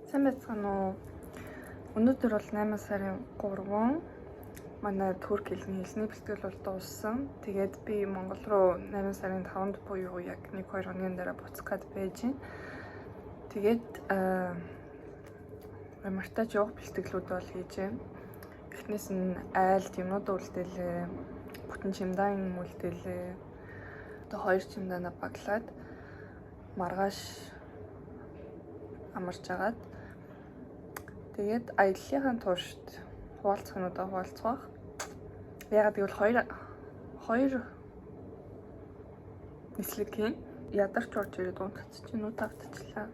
Сайн байцгаана уу? Өнөөдөр бол 8 сарын 3 манай Турк хэлний бэлтгэл бол дууссан. Тэгээд би Монгол руу 8 сарын 5-нд буюу яг 1-2 хоногийн дараа буцах гээд байж байна. Тэгээд мартаж явах бэлтгэлүүд бол хийж байна. Эхнээс нь айлд юмнууд үлдээлээ. Бүтэн чимдаан үлдээлээ. Одоо 2 чимдаанаа баглаад маргааш амарч агаад тэгээд аяллахын туршид хуваалцахнуудаа хуваалцах. Ягаад гэвэл хоёр нислэг хийн ядарч орж ирээд унтчих чинь тавтчихлаа.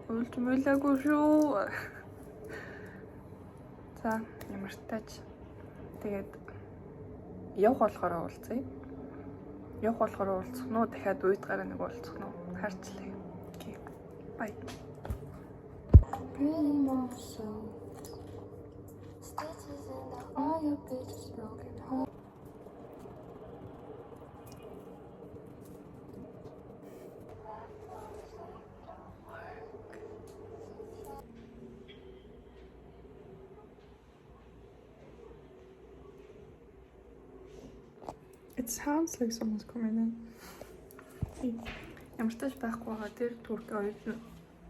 Уйлж муулаагүй шүү. За ямар ч тач тэгээд явах болохоор уулзъя. Явах болохоор уулзах нь уу дахиад уйдгаараа нэг уулзах нь уу харчлаа. Окей. Бай. Really more so. Stitches in the all your bitches broken heart. It sounds like someone's coming in. Ямар ч тач байхгүй байгаа. Тэр Турк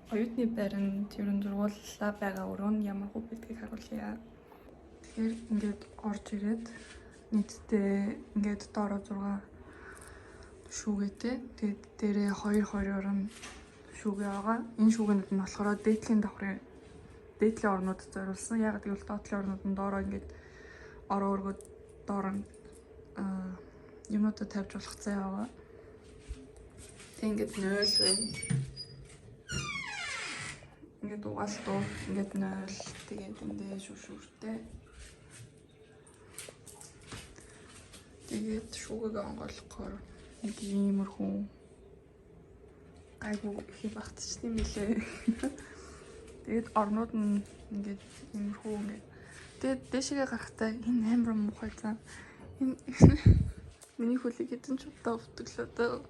оюутны байранд тэрэн зургууллаа байгаа өрөө нь ямар хөө гэдгийг харуулъя. Тэгэхээр ингээд орж ирээд нийтдээ ингээд доороо 6 шүүгээтэй. Тэгээд дээрээ 2 орон шүүгээ байгаа. Энэ шүүгэнүүд нь болохоор дээдлийн орнуудад зориулсан. Яг гэвэл доотлын орнууд нь доороо ингээд ороо өргөд доороо юмнуудад тавьж болох цай байгаа. Тэг ингээд 0 байна. Ингээд угаалтуу ингээд 0 тэгээд эндээ шүүртэй. Тэгээд шүүгийг онгойлгохоор нэг иймэрхүү айгу их багтчихсан юм билээ. Тэгээд орнууд нь ингээд иймэрхүү ингээд тэгээд дэшигээ гарахтаа энэ амар муухай зам. Энэ миний хөлийг хэдэн ч удаа өвдөглөө дөө.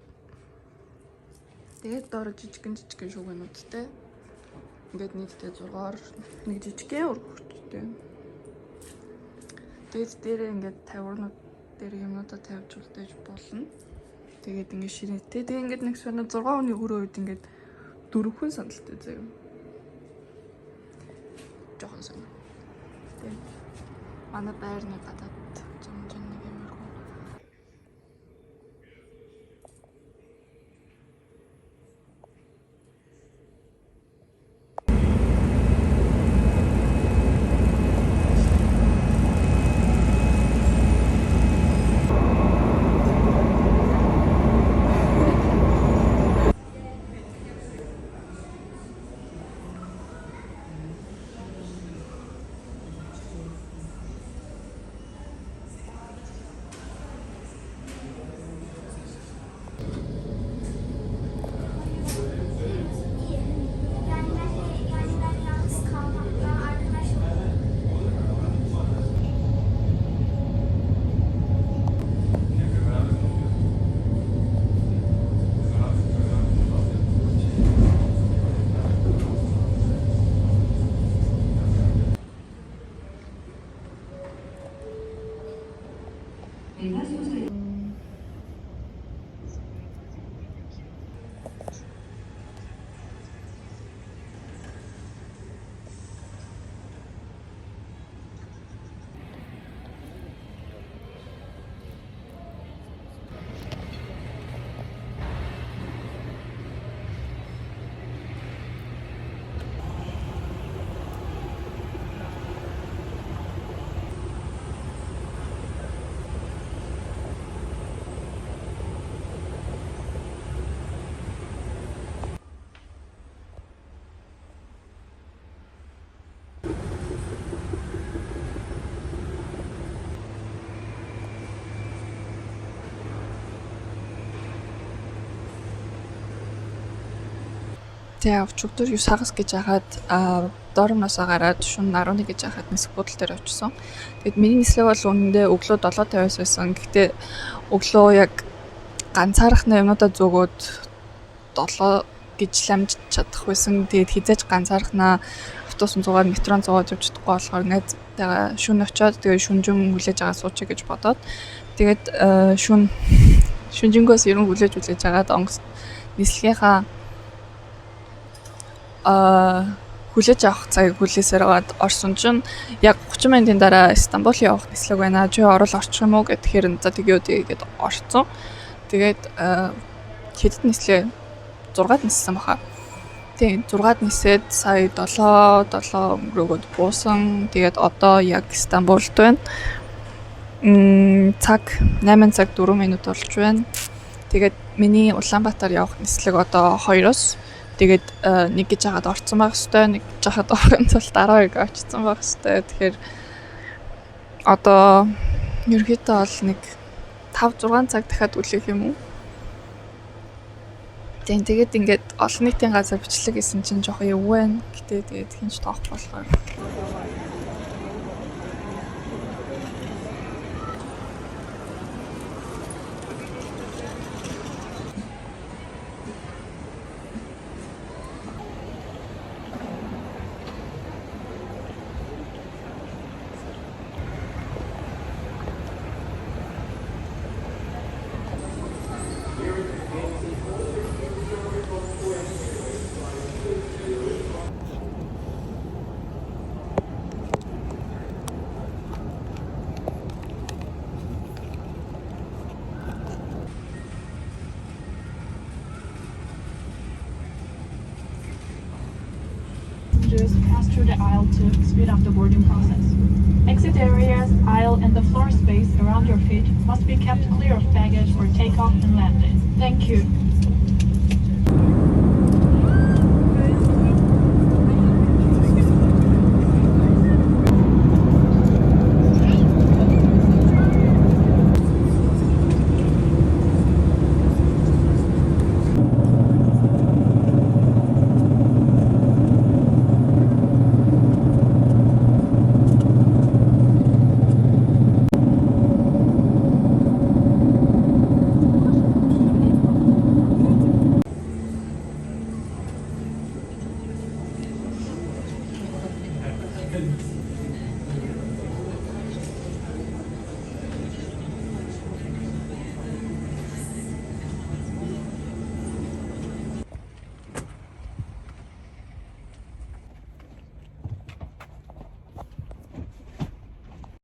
Тэгээд доор жижигэн шүүгэнүүдтэй. Ингээд нийтдээ 6-аар нэг жижигхэн өргөжтэй. Тэгээд дээрээ ингээд тавиурнууд дээр юмнуудаа тавьж үлдээж болно. Тэгээд ингээд ширээтэй. Тэгээд ингээд нэг сонир 6 оны өрөө үед ингээд 4 хүн сандалтай заяа. Жохон сонир. Тэгээд манай байрны гадаад нэг юмруу. Тэгээ авч өдөр 9 хагас гэж яхад доромноосоо гараад шөнө 11 гэж яхад нисэх буудлын дээр очсон. Тэгэд миний нислэг бол үнэндээ өглөө 7:50-аас байсан. Гэхдээ өглөө яг ганцаархнаа юмудаа зүгөөд 7 гэж ламж чадах байсан. Тэгээд хизээж ганцаархнаа автобусын зугаар метрон зугаад явж чадахгүй болохоор найзтайгаа шөнө очиод тэгээд шүнжин хүлээж байгаа суучих гэж бодоод тэгээд шүнжингөөс ерөн хүлээж агаад нислэгийнхаа хүлээж авах цагийг хүлээсээр байгаад орсон чинь яг 30 минутын дараа Стамбул явах нислэг байна. Чи орол орчих юм уу гэхээр за тэгье тэгээд орцсон. Тэгээд хэдд нислээ 6-д ниссэн баха. Тийм 6-д нисээд сая 7 өнгөрөөгд буусан. Тэгээд одоо яг Стамбулд байна. Цаг 8 цаг 4 минут болж байна. Тэгээд миний Улаанбаатар явах нислэг одоо 2-оос тэгээд нэг гэж хагаад орцсон байх хэвээр, нэг гэж хагаад орхон цол 12 очсон байх хэвээр. Тэгэхээр одоо ерөөхдөө бол нэг 5-6 цаг дахиад үлээх юм уу? Тэгээд ингээд олон нийтийн газар бичлэг хийсэн чинь жоох юу вэ? Гэтэ тэгээд хинч тоох болохоор pass through the aisle to speed up the boarding process. Exit areas, aisle, and the floor space around your feet must be kept clear of baggage for takeoff and landing. Thank you.